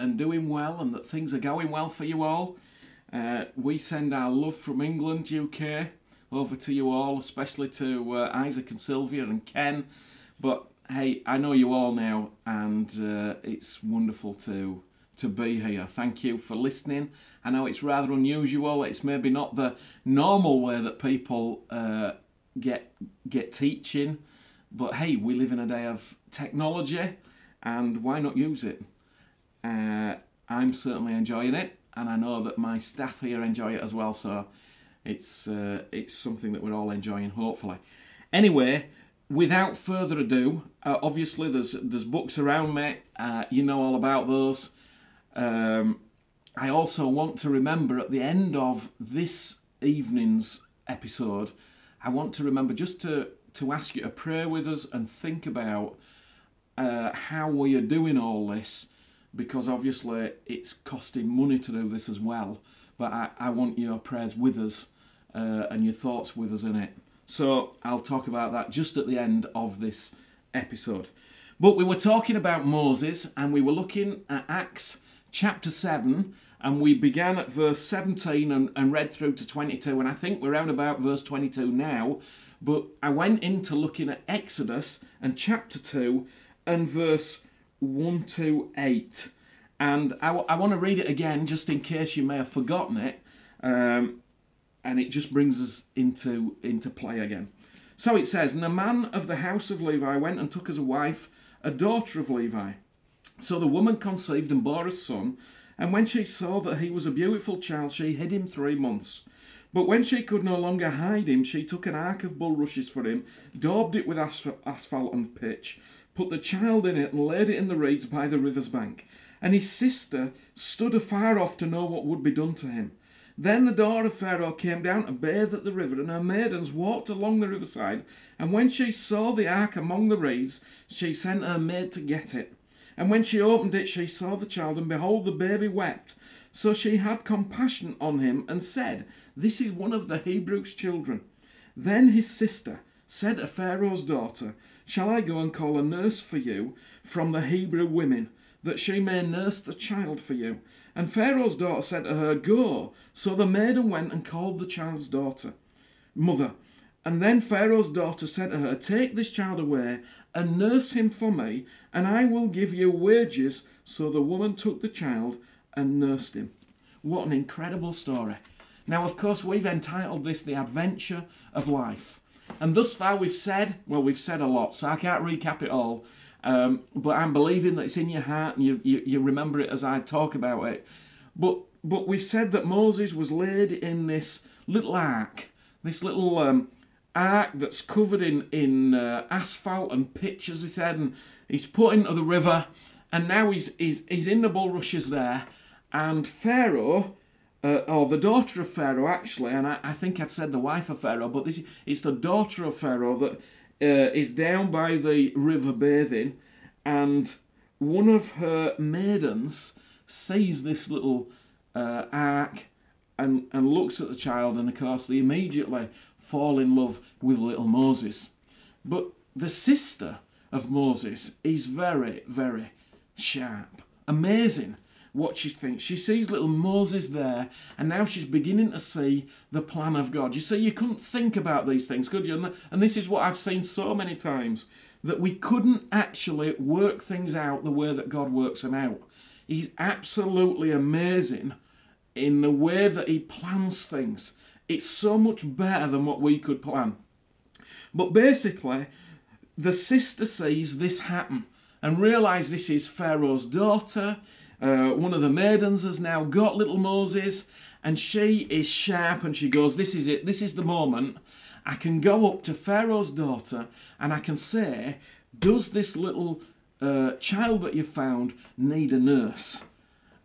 and doing well, and that things are going well for you all. We send our love from England, UK, over to you all, especially to Isaac and Sylvia and Ken. But hey, I know you all now, and it's wonderful to be here. Thank you for listening. I know it's rather unusual. It's maybe not the normal way that people get teaching, but hey, we live in a day of technology, and why not use it? I'm certainly enjoying it, and I know that my staff here enjoy it as well, so it's something that we're all enjoying, hopefully. Anyway, without further ado, obviously there's books around me, you know all about those. I also want to remember at the end of this evening's episode, I want to remember just to ask you to pray with us and think about how we are doing all this, because obviously it's costing money to do this as well, but I want your prayers with us and your thoughts with us in it. So I'll talk about that just at the end of this episode. But we were talking about Moses, and we were looking at Acts chapter 7, and we began at verse 17 and read through to 22, and I think we're around about verse 22 now, but I went into looking at Exodus and chapter 2 and verse 1 to 8, and I want to read it again just in case you may have forgotten it, and it just brings us into play again. So it says, "And a man of the house of Levi went and took as a wife a daughter of Levi. So the woman conceived and bore a son, and when she saw that he was a beautiful child, she hid him 3 months. But when she could no longer hide him, she took an ark of bulrushes for him, daubed it with asphalt and pitch, put the child in it, and laid it in the reeds by the river's bank. And his sister stood afar off to know what would be done to him. Then the daughter of Pharaoh came down to bathe at the river, and her maidens walked along the riverside. And when she saw the ark among the reeds, she sent her maid to get it. And when she opened it, she saw the child, and behold, the baby wept. So she had compassion on him, and said, 'This is one of the Hebrews' children.' Then his sister said to Pharaoh's daughter, 'Shall I go and call a nurse for you from the Hebrew women, that she may nurse the child for you?' And Pharaoh's daughter said to her, 'Go.' So the maiden went and called the child's mother. And then Pharaoh's daughter said to her, 'Take this child away and nurse him for me, and I will give you wages.' So the woman took the child and nursed him." What an incredible story. Now, of course, we've entitled this The Adventure of Life. And thus far we've said a lot, so I can't recap it all. But I'm believing that it's in your heart and you remember it as I talk about it. But we've said that Moses was laid in this little ark, this little ark that's covered in asphalt and pitch, as he said, and he's put into the river, and now he's in the bulrushes there, and Pharaoh, or the daughter of Pharaoh actually, and I think I'd said the wife of Pharaoh, but it's the daughter of Pharaoh that is down by the river bathing, and one of her maidens sees this little ark and looks at the child, and of course they immediately fall in love with little Moses. But the sister of Moses is very, very sharp. Amazing what she thinks. She sees little Moses there, and now she's beginning to see the plan of God. You see, you couldn't think about these things, could you? And this is what I've seen so many times, that we couldn't actually work things out the way that God works them out. He's absolutely amazing in the way that he plans things. It's so much better than what we could plan. But basically, the sister sees this happen and realises this is Pharaoh's daughter. One of the maidens has now got little Moses, and she is sharp, and she goes, "This is it, this is the moment. I can go up to Pharaoh's daughter and I can say, 'Does this little child that you found need a nurse?'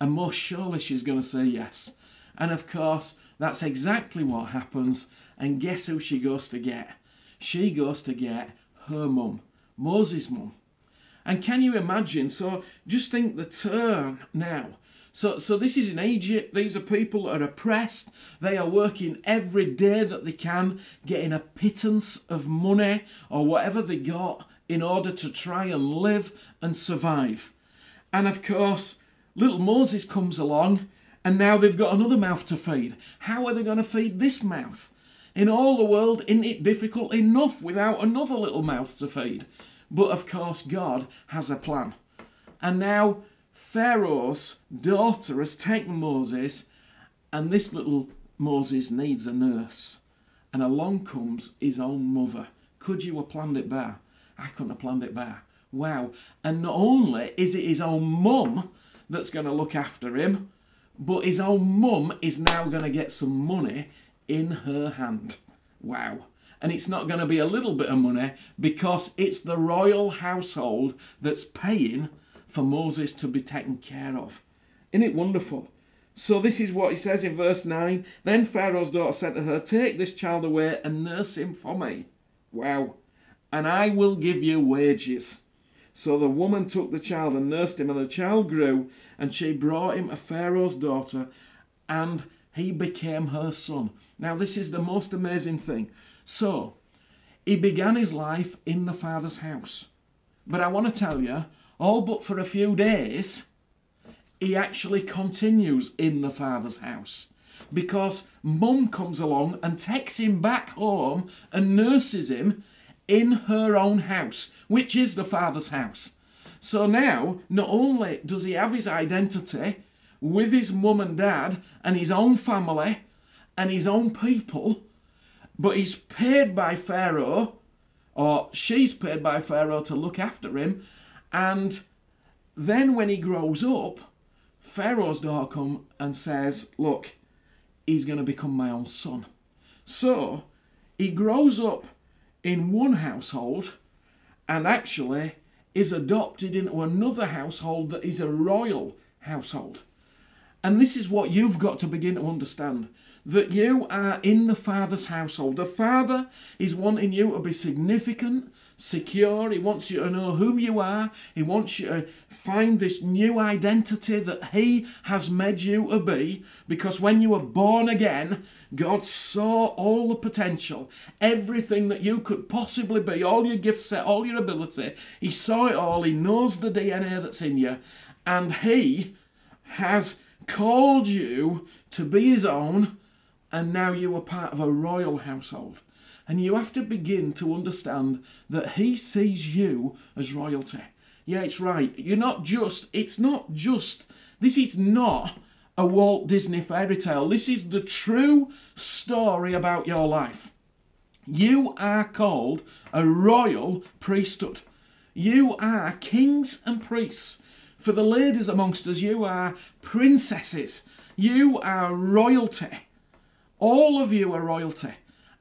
And most surely she's going to say yes." And of course, that's exactly what happens. And guess who she goes to get? She goes to get her mum, Moses' mum. And can you imagine? So just think the turn now. So this is in Egypt. These are people that are oppressed. They are working every day that they can, getting a pittance of money or whatever they got in order to try and live and survive. And of course, little Moses comes along, and now they've got another mouth to feed. How are they going to feed this mouth? In all the world, isn't it difficult enough without another little mouth to feed? But of course, God has a plan. And now Pharaoh's daughter has taken Moses, and this little Moses needs a nurse. And along comes his own mother. Could you have planned it better? I couldn't have planned it better. Wow. And not only is it his own mum that's going to look after him, but his own mum is now going to get some money in her hand. Wow. And it's not going to be a little bit of money, because it's the royal household that's paying for Moses to be taken care of. Isn't it wonderful? So this is what he says in verse 9. Then Pharaoh's daughter said to her, take this child away and nurse him for me. Wow. And I will give you wages. So the woman took the child and nursed him, and the child grew, and she brought him to Pharaoh's daughter, and he became her son. Now this is the most amazing thing. So he began his life in the father's house. But I want to tell you, all but for a few days, he actually continues in the father's house, because mum comes along and takes him back home and nurses him in her own house, which is the father's house. So now, not only does he have his identity with his mum and dad and his own family and his own people, but he's paid by Pharaoh, or she's paid by Pharaoh to look after him. And then when he grows up, Pharaoh's daughter comes and says, look, he's going to become my own son. So he grows up in one household and actually is adopted into another household that is a royal household. And this is what you've got to begin to understand, that you are in the Father's household. The Father is wanting you to be significant, secure. He wants you to know who you are. He wants you to find this new identity that He has made you to be, because when you were born again, God saw all the potential, everything that you could possibly be, all your gift set, all your ability. He saw it all. He knows the DNA that's in you, and He has called you to be His own, and now you are part of a royal household. And you have to begin to understand that He sees you as royalty. Yeah, it's right. This is not a Walt Disney fairy tale. This is the true story about your life. You are called a royal priesthood. You are kings and priests. For the ladies amongst us, you are princesses. You are royalty. All of you are royalty.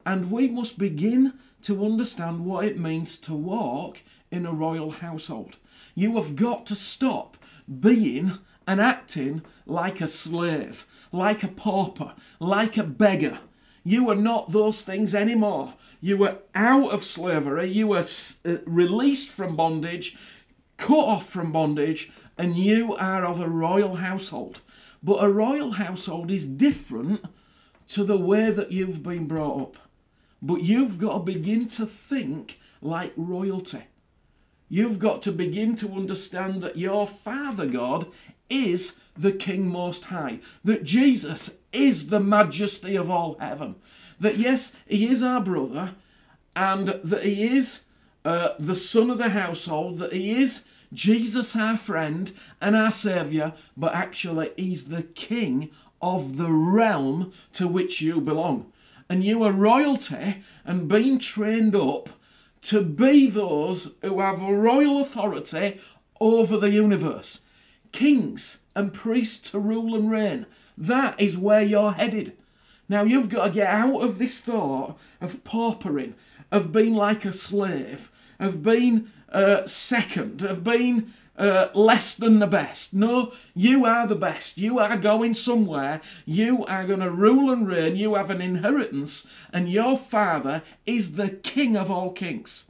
And we must begin to understand what it means to walk in a royal household. You have got to stop being and acting like a slave, like a pauper, like a beggar. You are not those things anymore. You are out of slavery. You are released from bondage, cut off from bondage, and you are of a royal household. But a royal household is different to the way that you've been brought up. But you've got to begin to think like royalty. You've got to begin to understand that your Father God is the King Most High. That Jesus is the majesty of all heaven. That yes, He is our brother, and that He is the son of the household, that He is Jesus our friend and our Saviour, but actually He's the King of the realm to which you belong. And you are royalty and being trained up to be those who have a royal authority over the universe. Kings and priests to rule and reign. That is where you're headed. Now you've got to get out of this thought of paupering, of being like a slave, of being second, of being less than the best. No, you are the best. You are going somewhere. You are going to rule and reign. You have an inheritance, and your Father is the King of all kings.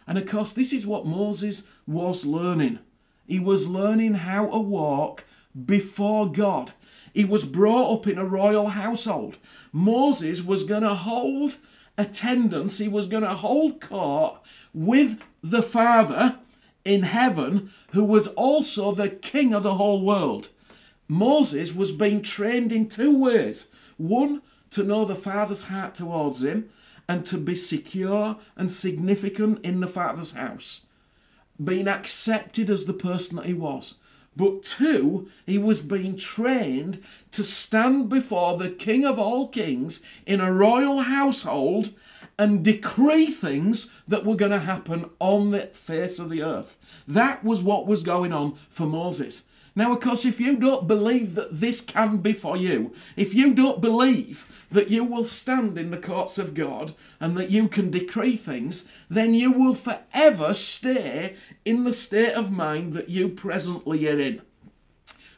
And of course, this is what Moses was learning. He was learning how to walk before God. He was brought up in a royal household. Moses was going to hold attendance. He was going to hold court with the Father in heaven, who was also the King of the whole world. Moses was being trained in two ways. One, to know the Father's heart towards him and to be secure and significant in the Father's house, being accepted as the person that he was. But two, he was being trained to stand before the King of all kings in a royal household and decree things that were going to happen on the face of the earth. That was what was going on for Moses. Now, of course, if you don't believe that this can be for you, if you don't believe that you will stand in the courts of God and that you can decree things, then you will forever stay in the state of mind that you presently are in.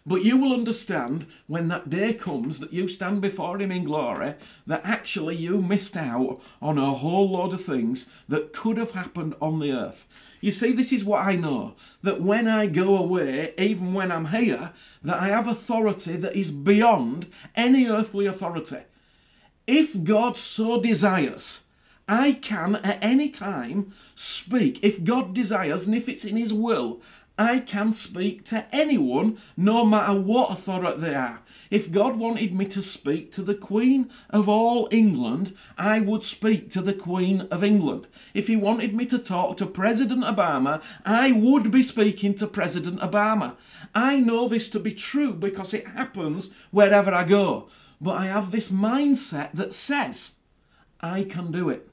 But you will understand when that day comes that you stand before him in glory that actually you missed out on a whole load of things that could have happened on the earth. You see, this is what I know, that when I go away, even when I'm here, that I have authority that is beyond any earthly authority. If God so desires, I can at any time speak. If God desires and if it's in his will, I can speak to anyone, no matter what authority they are. If God wanted me to speak to the Queen of all England, I would speak to the Queen of England. If he wanted me to talk to President Obama, I would be speaking to President Obama. I know this to be true because it happens wherever I go. But I have this mindset that says, I can do it.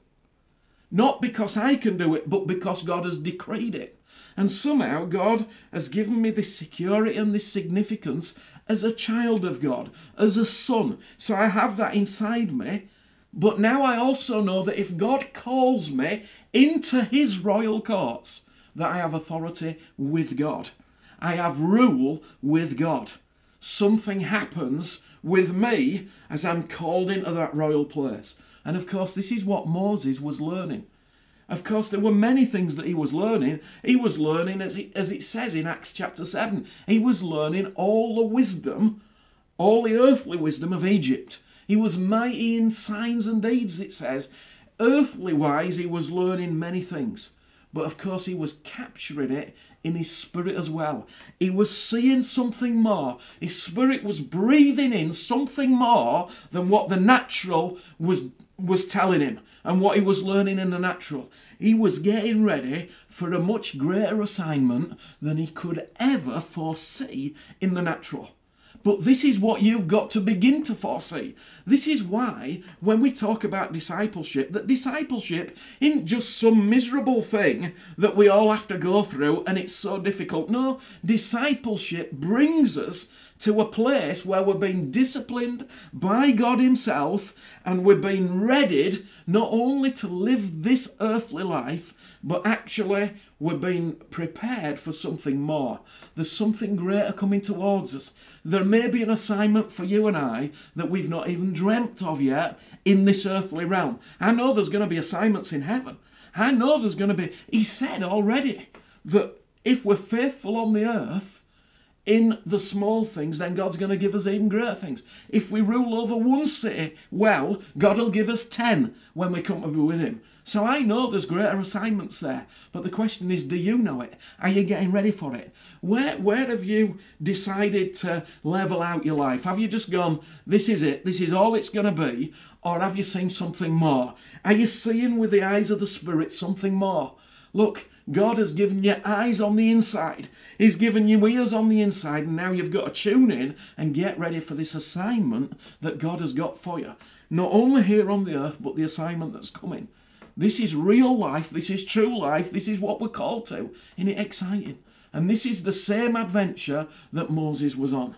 Not because I can do it, but because God has decreed it. And somehow God has given me this security and this significance as a child of God, as a son. So I have that inside me. But now I also know that if God calls me into his royal courts, that I have authority with God. I have rule with God. Something happens with me as I'm called into that royal place. And of course, this is what Moses was learning. Of course, there were many things that he was learning. He was learning, as it says in Acts chapter 7, he was learning all the wisdom, all the earthly wisdom of Egypt. He was mighty in signs and deeds, it says. Earthly wise, he was learning many things. But of course, he was capturing it in his spirit as well. He was seeing something more. His spirit was breathing in something more than what the natural was telling him and what he was learning in the natural. He was getting ready for a much greater assignment than he could ever foresee in the natural. But this is what you've got to begin to foresee. This is why when we talk about discipleship, that discipleship isn't just some miserable thing that we all have to go through and it's so difficult. No, discipleship brings us to a place where we're being disciplined by God himself and we're being readied not only to live this earthly life, but actually we're being prepared for something more. There's something greater coming towards us. There may be an assignment for you and I that we've not even dreamt of yet in this earthly realm. I know there's going to be assignments in heaven. I know there's going to be, he said already that if we're faithful on the earth, in the small things, then God's going to give us even greater things. If we rule over one city, well, God will give us 10 when we come to be with him. So I know there's greater assignments there. But the question is, do you know it? Are you getting ready for it? Where have you decided to level out your life? Have you just gone, this is it, this is all it's going to be? Or have you seen something more? Are you seeing with the eyes of the Spirit something more? Look, God has given you eyes on the inside. He's given you ears on the inside, and now you've got to tune in and get ready for this assignment that God has got for you. Not only here on the earth, but the assignment that's coming. This is real life. This is true life. This is what we're called to. Isn't it exciting? And this is the same adventure that Moses was on.